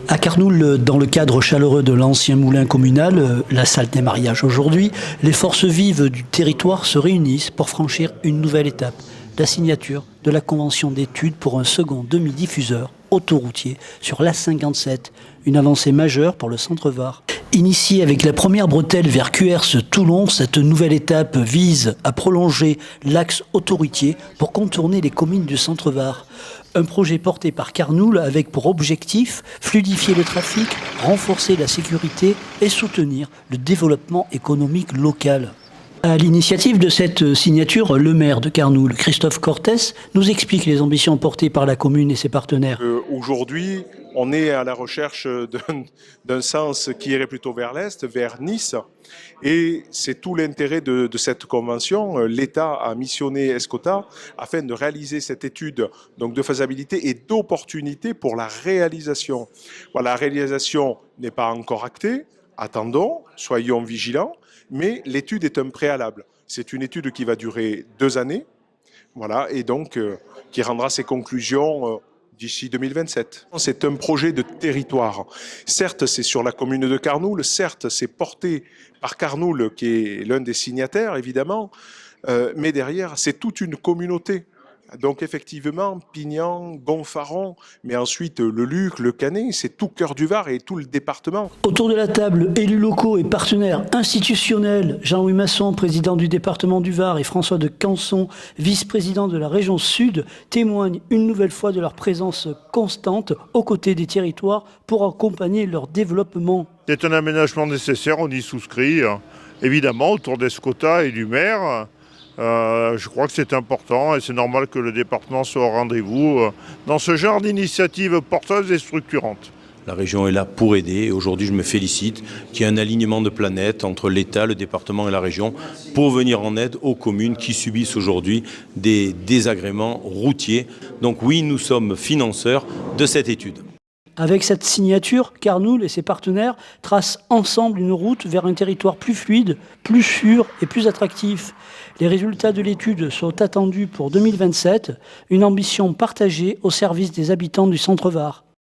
À Carnoul, dans le cadre chaleureux de l'ancien moulin communal, la salle des mariages aujourd'hui, les forces vives du territoire se réunissent pour franchir une nouvelle étape, la signature de la convention d'études pour un second demi-diffuseur autoroutier sur l'A57, une avancée majeure pour le centre Var. Initiée avec la première bretelle vers Cuers-Toulon, cette nouvelle étape vise à prolonger l'axe autoroutier pour contourner les communes du centre Var. Un projet porté par Carnoul avec pour objectif fluidifier le trafic, renforcer la sécurité et soutenir le développement économique local. À l'initiative de cette signature, le maire de Carnoul, Christophe Cortès, nous explique les ambitions portées par la commune et ses partenaires. Aujourd'hui, on est à la recherche d'un sens qui irait plutôt vers l'Est, vers Nice. Et c'est tout l'intérêt de cette convention. L'État a missionné Escota afin de réaliser cette étude donc de faisabilité et d'opportunité pour la réalisation. Voilà, la réalisation n'est pas encore actée. Attendons, soyons vigilants, mais l'étude est un préalable. C'est une étude qui va durer 2 années, voilà, et donc qui rendra ses conclusions d'ici 2027. C'est un projet de territoire. Certes, c'est sur la commune de Carnoul, certes, c'est porté par Carnoul, qui est l'un des signataires, évidemment, mais derrière, c'est toute une communauté. Donc effectivement, Pignan, Gonfaron, mais ensuite le Luc, le Canet, c'est tout Cœur du Var et tout le département. Autour de la table, élus locaux et partenaires institutionnels, Jean-Louis Masson, président du département du Var, et François de Canson, vice-président de la région Sud, témoignent une nouvelle fois de leur présence constante aux côtés des territoires pour accompagner leur développement. C'est un aménagement nécessaire, on y souscrit, évidemment, autour d'Escota et du maire. Je crois que c'est important et c'est normal que le département soit au rendez-vous dans ce genre d'initiative porteuse et structurante. La région est là pour aider et aujourd'hui je me félicite qu'il y ait un alignement de planètes entre l'État, le département et la région pour venir en aide aux communes qui subissent aujourd'hui des désagréments routiers. Donc oui, nous sommes financeurs de cette étude. Avec cette signature, Carnoul et ses partenaires tracent ensemble une route vers un territoire plus fluide, plus sûr et plus attractif. Les résultats de l'étude sont attendus pour 2027, une ambition partagée au service des habitants du centre Var.